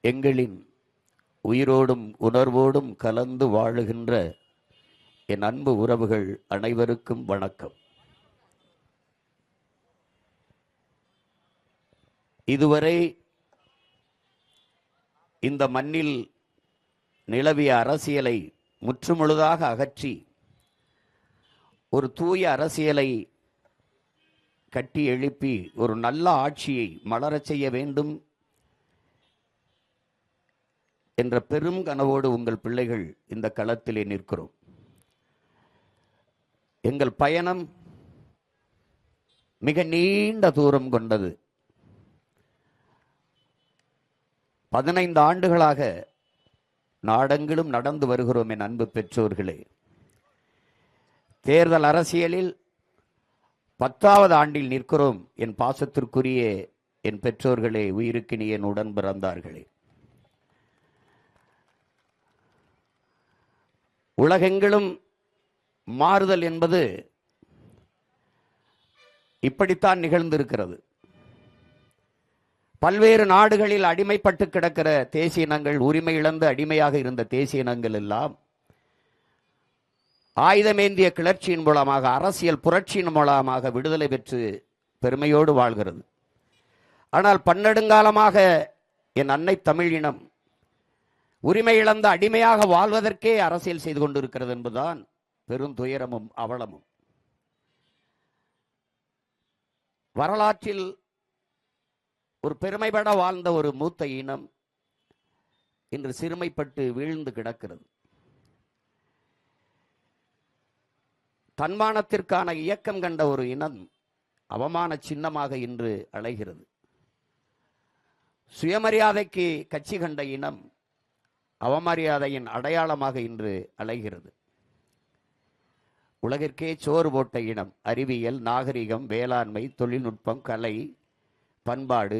எங்களின் உயிரோடும் உணர்வோடும் கலந்து வாழுகின்ற என் அன்பு உறவுகள் அனைவருக்கும் வணக்கம். இதுவரை இந்த மண்ணில் நிலவிய அரசியலை முற்றுமுழுதாக அகற்றி ஒரு தூய அரசியலை கட்டி எழுப்பி ஒரு நல்ல ஆட்சியை மலரச் செய்ய வேண்டும் என்ற பெரும் கனவோடு உங்கள் பிள்ளைகள் இந்த களத்திலே நிற்கிறோம். எங்கள் பயணம் மிக நீண்ட தூரம் கொண்டது. 15 ஆண்டுகளாக நாடெங்கிலும் நடந்து வருகிறோம். என் அன்பு பெற்றோர்களே, தேர்தல் அரசியலில் 10வது ஆண்டில் நிற்கிறோம். என் பாசத்திற்குரிய என் பெற்றோர்களே, உயிருக்கினிய என் உடன் பிறந்தார்களே, உலகெங்கிலும் மாறுதல் என்பது இப்படித்தான் நிகழ்ந்திருக்கிறது. பல்வேறு நாடுகளில் அடிமைப்பட்டு கிடக்கிற தேசிய இனங்கள், உரிமை இழந்து அடிமையாக இருந்த தேசிய இனங்கள் எல்லாம் ஆயுதமேந்திய கிளர்ச்சியின் மூலமாக, அரசியல் புரட்சியின் மூலமாக விடுதலை பெற்று பெருமையோடு வாழ்கிறது. ஆனால் பன்னெடுங்காலமாக என் அன்னை தமிழ் இனம் உரிமை இழந்த அடிமையாக வாழ்வதற்கே அரசியல் செய்து கொண்டிருக்கிறது என்பதுதான் பெருந்துயரமும் அவலமும். வரலாற்றில் ஒரு பெருமைப்பட வாழ்ந்த ஒரு மூத்த இனம் இன்று சிறுமைப்பட்டு வீழ்ந்து கிடக்கிறது. தன்மானத்திற்கான இயக்கம் கண்ட ஒரு இனம் அவமான சின்னமாக இன்று அலைகிறது. சுயமரியாதைக்கு கட்சி கண்ட இனம் அவமரியாதையின் அடையாளமாக இன்று அலைகிறது. உலகிற்கே சோறு போட்ட இனம், அறிவியல், நாகரிகம், வேளாண்மை, தொழில்நுட்பம், கலை, பண்பாடு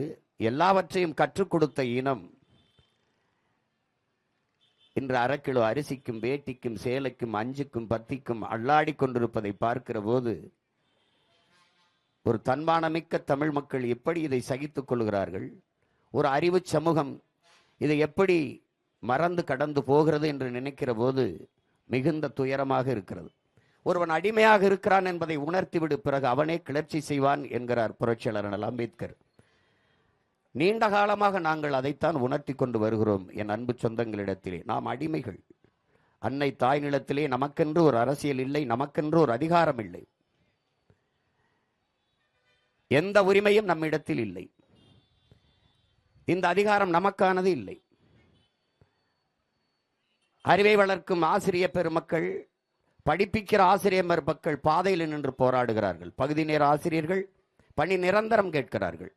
எல்லாவற்றையும் கற்றுக் கொடுத்த இனம் இன்று 1/2 கிலோ அரிசிக்கும், வேட்டிக்கும், சேலைக்கும், 5க்கும் 10க்கும் அல்லாடி கொண்டிருப்பதை பார்க்கிற போது ஒரு தன்மானமிக்க தமிழ் மக்கள் எப்படி இதை சகித்துக் கொள்கிறார்கள்? ஒரு அறிவு சமூகம் இதை எப்படி மறந்து கடந்து போகிறது என்று நினைக்கிற போது மிகுந்த துயரமாக இருக்கிறது. ஒருவன் அடிமையாக இருக்கிறான் என்பதை உணர்த்திவிடு, பிறகு அவனே கிளர்ச்சி செய்வான் என்கிறார் புரட்சியாளர் அண்ணல் அம்பேத்கர். நீண்ட காலமாக நாங்கள் அதைத்தான் உணர்த்தி கொண்டு வருகிறோம். என் அன்பு சொந்தங்களிடத்திலே நாம் அடிமைகள். அன்னை தாய் நிலத்திலே நமக்கென்று ஒரு அரசியல் இல்லை, நமக்கென்று ஒரு அதிகாரம் இல்லை, எந்த உரிமையும் நம்மிடத்தில் இல்லை. இந்த அதிகாரம் நமக்கானது இல்லை. அறிவை வளர்க்கும் ஆசிரிய பெருமக்கள், படிப்பிக்கிற ஆசிரியர் பெருமக்கள் பாதையில் நின்று போராடுகிறார்கள். பகுதி நேர ஆசிரியர்கள் பணி நிரந்தரம் கேட்கிறார்கள்.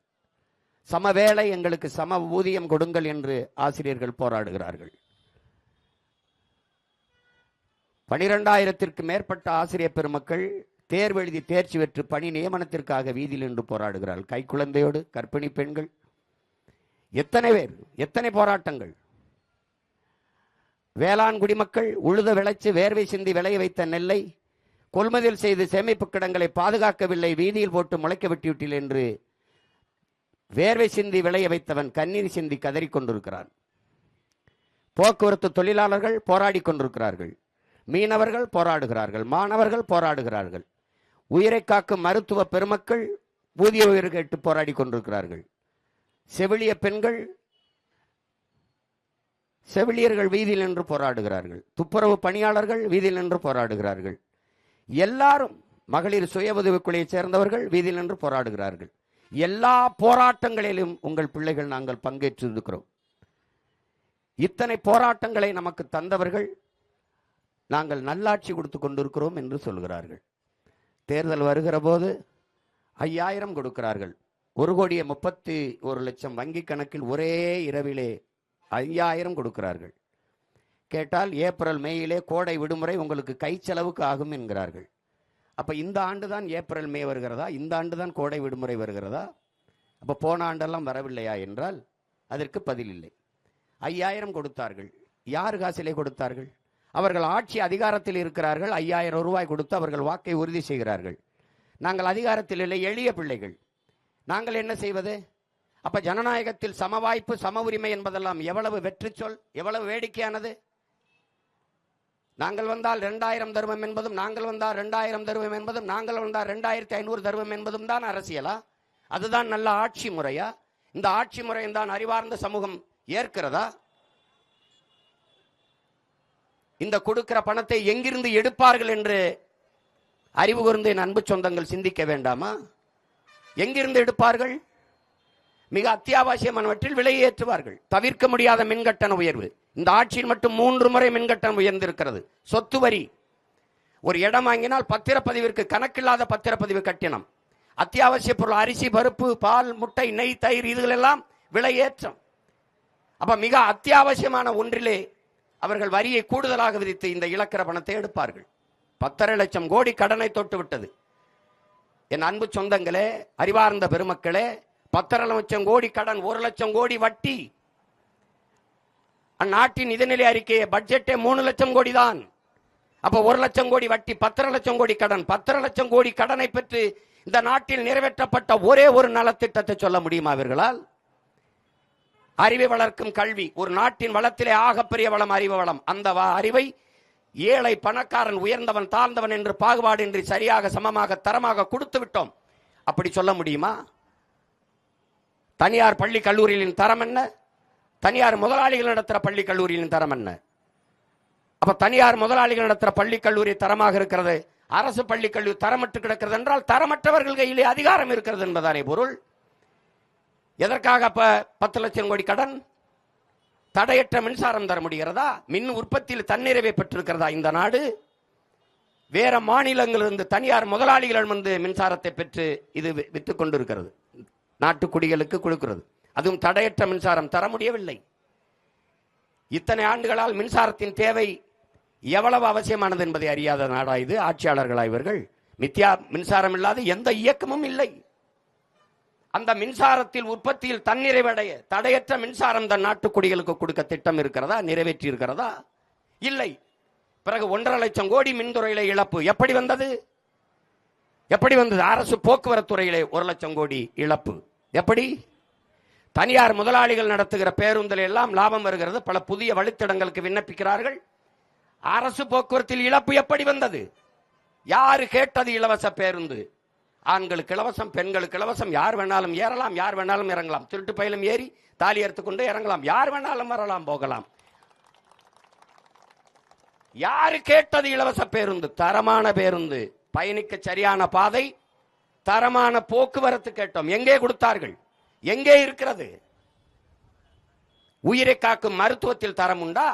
சம வேளை, எங்களுக்கு சம ஊதியம் கொடுங்கள் என்று ஆசிரியர்கள் போராடுகிறார்கள். 12,000ற்கு மேற்பட்ட ஆசிரியர் பெருமக்கள் தேர்வு எழுதி தேர்ச்சி பெற்று பணி நியமனத்திற்காக வீதியில் நின்று போராடுகிறார்கள். கைக்குழந்தையோடு கர்ப்பிணி பெண்கள், எத்தனை பேர், எத்தனை போராட்டங்கள். வேளாண் குடிமக்கள் உழுத விளைச்சு வேர்வை சிந்தி விளைய வைத்த நெல்லை கொள்முதல் செய்து சேமிப்பு கிடங்களை பாதுகாக்கவில்லை, வீதியில் போட்டு முளைக்க விட்டுவிட்டீர்கள் என்று வேர்வை சிந்தி விளைய வைத்தவன் கண்ணீர் சிந்தி கதறி கொண்டிருக்கிறான். போக்குவரத்து தொழிலாளர்கள் போராடி கொண்டிருக்கிறார்கள். மீனவர்கள் போராடுகிறார்கள். மாணவர்கள் போராடுகிறார்கள். உயிரை காக்கும் மருத்துவ பெருமக்கள் ஊதிய உயிர் கேட்டு போராடி கொண்டிருக்கிறார்கள். செவிலிய பெண்கள், செவிலியர்கள் வீதியில் நின்று போராடுகிறார்கள். துப்புரவு பணியாளர்கள் வீதியில் நின்று போராடுகிறார்கள். எல்லாரும், மகளிர் சுய உதவிக்குழுவை சேர்ந்தவர்கள் வீதியில் நின்று போராடுகிறார்கள். எல்லா போராட்டங்களிலும் உங்கள் பிள்ளைகள் நாங்கள் பங்கேற்று இருக்கிறோம். இத்தனை போராட்டங்களை நமக்கு தந்தவர்கள் நாங்கள் நல்லாட்சி கொடுத்து கொண்டிருக்கிறோம் என்று சொல்கிறார்கள். தேர்தல் வருகிற போது 5000 கொடுக்கிறார்கள். 1,31,00,000 வங்கி கணக்கில் ஒரே இரவிலே 5000 கொடுக்கிறார்கள். கேட்டால் ஏப்ரல் மேயிலே கோடை விடுமுறை உங்களுக்கு கை செலவுக்கு ஆகும் என்கிறார்கள். அப்ப இந்த ஆண்டு தான் ஏப்ரல் மே வருகிறதா? இந்த ஆண்டு தான் கோடை விடுமுறை வருகிறதா? அப்ப போன ஆண்டெல்லாம் வரவில்லையா என்றால் அதற்கு பதில் இல்லை. 5000 கொடுத்தார்கள். யார் காசிலே கொடுத்தார்கள்? அவர்கள் ஆட்சி அதிகாரத்தில் இருக்கிறார்கள். 5000 ரூபாய் கொடுத்து அவர்கள் வாக்கை உறுதி செய்கிறார்கள். நாங்கள் அதிகாரத்தில் இல்லை, எளிய பிள்ளைகள். நாங்கள் என்ன செய்வது? அப்ப ஜனநாயகத்தில் சம வாய்ப்பு, சம உரிமை என்பதெல்லாம் எவ்வளவு வெற்றி சொல், எவ்வளவு வேடிக்கையானது. நாங்கள் வந்தால் 2000 தருவம் என்பதும், நாங்கள் வந்தால் 2000 தருவம் என்பதும், நாங்கள் வந்தால் 2500 தருவம் என்பதும் தான் அரசியலா? அதுதான் நல்ல ஆட்சி முறையா? இந்த ஆட்சி முறையும் தான் அறிவார்ந்த சமூகம் ஏற்கிறதா? இந்த கொடுக்கிற பணத்தை எங்கிருந்து எடுப்பார்கள் என்று அறிவு கூர்ந்து என் அன்பு சொந்தங்கள் சிந்திக்க வேண்டாமா? எங்கிருந்து எடுப்பார்கள்? மிக அத்தியாவசியமானவற்றில் விலையை ஏற்றுவார்கள். தவிர்க்க முடியாத மின்கட்டண உயர்வு. இந்த ஆட்சியில் மட்டும் 3 முறை மின்கட்டணம் உயர்ந்திருக்கிறது. சொத்து வரி, ஒரு இடம் வாங்கினால் பத்திரப்பதிவிற்கு கணக்கில்லாத பத்திரப்பதிவு கட்டணம், அத்தியாவசிய பொருள் அரிசி, பருப்பு, பால், முட்டை, நெய், தயிர், இதுகளெல்லாம் விலை ஏற்றம். அப்ப மிக அத்தியாவசியமான ஒன்றிலே அவர்கள் வரியை கூடுதலாக விதித்து இந்த இழக்கிற பணத்தை எடுப்பார்கள். 10.5 லட்சம் கோடி கடனை தொட்டு விட்டது. என் அன்பு சொந்தங்களே, அறிவார்ந்த பெருமக்களே, 10.5 லட்சம் கோடி கடன், 1 லட்சம் கோடி வட்டி. அந்நாட்டின் நிதிநிலை அறிக்கையை பட்ஜெட்டே 3 லட்சம் கோடி தான். அப்ப 1 லட்சம் கோடி வட்டி, 10.5 லட்சம் கோடி கடன். 10.5 லட்சம் கோடி கடனை பெற்று இந்த நாட்டில் நிறைவேற்றப்பட்ட ஒரே ஒரு நலத்திட்டத்தை சொல்ல முடியுமா அவர்களால்? அறிவை வளர்க்கும் கல்வி. ஒரு நாட்டின் வளத்திலே ஆகப்பெரிய வளம் அறிவு வளம். அந்த அறிவை ஏழை, பணக்காரன், உயர்ந்தவன், தாழ்ந்தவன் என்று பாகுபாடின்றி சரியாக, சமமாக, தரமாக கொடுத்து விட்டோம். அப்படி சொல்ல முடியுமா? தனியார் பள்ளி கல்லூரிகளின் தரம் என்ன? தனியார் முதலாளிகள் நடத்துகிற பள்ளி கல்லூரிகளின் தரம் என்ன? அப்ப தனியார் முதலாளிகள் நடத்துகிற பள்ளி கல்லூரி தரமாக இருக்கிறது, அரசு பள்ளி கல்லூரி தரமற்று கிடக்கிறது என்றால் தரமற்றவர்கள் கையிலே அதிகாரம் இருக்கிறது என்பதானே பொருள். எதற்காக அப்ப 10 லட்சம் கோடி கடன்? தடையற்ற மின்சாரம் தர முடிகிறதா? மின் உற்பத்தியில் தன்னிறைவை பெற்றிருக்கிறதா இந்த நாடு? வேற மாநிலங்களிலிருந்து தனியார் முதலாளிகள் வந்து மின்சாரத்தை பெற்று இது வித்துக் கொண்டிருக்கிறது, நாட்டு குடிகளுக்கு கொடுக்கிறது. அதுவும் தடையற்ற மின்சாரம் தர முடியவில்லை. இத்தனை ஆண்டுகளால் மின்சாரத்தின் தேவை எவ்வளவு அவசியமானது என்பதை அறியாத நாடா இது? ஆட்சியாளர்களா இவர்கள்? மின்சாரம் இல்லாத எந்த இயக்கமும் இல்லை. அந்த மின்சாரத்தில் உற்பத்தியில் தன்னிறைவடைய தடையற்ற மின்சாரம் தன் நாட்டு குடிகளுக்கு கொடுக்க திட்டம் இருக்கிறதா? நிறைவேற்றி இருக்கிறதா? இல்லை. பிறகு 1.5 லட்சம் கோடி மின்துறையில இழப்பு எப்படி வந்தது? எப்படி வந்தது? அரசு போக்குவரத்து துறையிலே 1 லட்சம் கோடி இழப்பு எப்படி? தனியார் முதலாளிகள் நடத்துகிற பேருந்தில் எல்லாம் லாபம் வருகிறது, பல புதிய வழித்தடங்களுக்கு விண்ணப்பிக்கிறார்கள். அரசு போக்குவரத்தில் இழப்பு எப்படி வந்தது? யாரு கேட்டது இலவச பேருந்து? ஆண்களுக்கு இலவசம், பெண்களுக்கு இலவசம், யார் வேணாலும் ஏறலாம், யார் வேணாலும் இறங்கலாம், திருட்டு பயிலும் ஏறி தாலி எடுத்துக்கொண்டு இறங்கலாம், யார் வேணாலும் வரலாம், போகலாம். யாரு கேட்டது இலவச பேருந்து? தரமான பேருந்து, பயணிக்க சரியான பாதை, தரமான போக்குவரத்து கேட்டோம். எங்கே கொடுத்தார்கள்? எங்கே இருக்கிறது? உயிரை காக்கும் மருத்துவத்தில் தரம் உண்டா?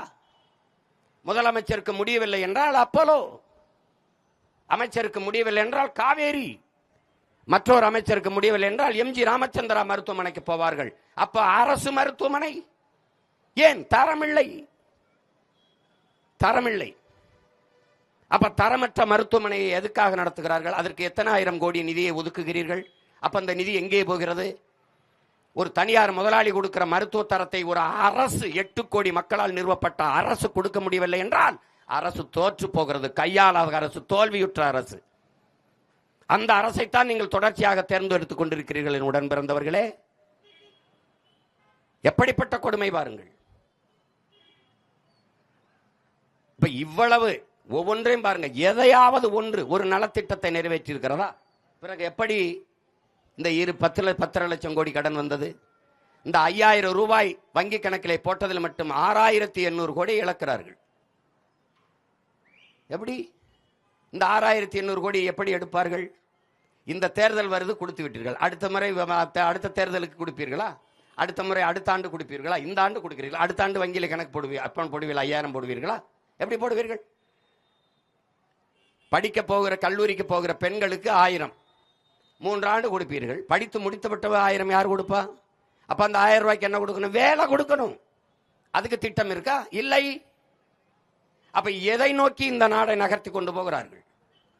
முதலமைச்சருக்கு முடியவில்லை என்றால் அப்போலோ, அமைச்சருக்கு முடியவில்லை என்றால் காவேரி, மற்றொரு அமைச்சருக்கு முடியவில்லை என்றால் எம்ஜி ராமச்சந்திரா மருத்துவமனைக்கு போவார்கள். அப்ப அரசு மருத்துவமனை ஏன் தரமில்லை? தரமில்லை. அப்ப தரமற்ற மருத்துவமனையை எதுக்காக நடத்துகிறார்கள்? அதற்கு எத்தனை ஆயிரம் கோடி நிதியை ஒதுக்குகிறீர்கள்? அப்ப அந்த நிதி எங்கே போகிறது? ஒரு தனியார் முதலாளி கொடுக்கிற மருத்துவ தரத்தை ஒரு அரசு 8 கோடி மக்களால் நிறுவப்பட்ட அரசு கொடுக்க முடியவில்லை என்றால் அரசு தோற்று போகிறது. கையாளாத அரசு, தோல்வியுற்ற அரசு. அந்த அரசைத்தான் நீங்கள் தொடர்ச்சியாக தேர்ந்தெடுத்துக் கொண்டிருக்கிறீர்கள் என் உடன் பிறந்தவர்களே. எப்படிப்பட்ட கொடுமை பாருங்கள். இப்ப இவ்வளவு ஒவ்வொன்றையும் பாருங்க. எதையாவது ஒரு நலத்திட்டத்தை நிறைவேற்றி இருக்கிறதா? பிறகு எப்படி இந்த 10.5 லட்சம் கோடி கடன் வந்தது? இந்த 5000 ரூபாய் வங்கி கணக்கிலே போட்டதில் மட்டும் 6800 கோடி இழக்கிறார்கள். எப்படி இந்த 6800 கோடி எப்படி எடுப்பார்கள்? இந்த தேர்தல் வருது, கொடுத்து விட்டீர்கள். அடுத்த முறை அடுத்த தேர்தலுக்கு கொடுப்பீர்களா? அடுத்த முறை அடுத்த ஆண்டு கொடுப்பீர்களா? இந்த ஆண்டு கொடுக்கிறீர்களா? அடுத்த ஆண்டு வங்கியில கணக்கு போடுவீர்கள், அப்பன் போடுவீர்கள், 5000 போடுவீர்களா? எப்படி போடுவீர்கள்? படிக்க போகிற கல்லூரிக்கு போகிற பெண்களுக்கு 1000 3 ஆண்டு கொடுப்பீர்கள். படித்து முடித்துவிட்ட 1000 யார் கொடுப்பா? அப்ப அந்த 1000 ரூபாய்க்கு என்ன கொடுக்கணும்? வேலை கொடுக்கணும். அதுக்கு திட்டம் இருக்கா? இல்லை. அப்ப எதை நோக்கி இந்த நாடை நகர்த்தி கொண்டு போகிறார்கள்?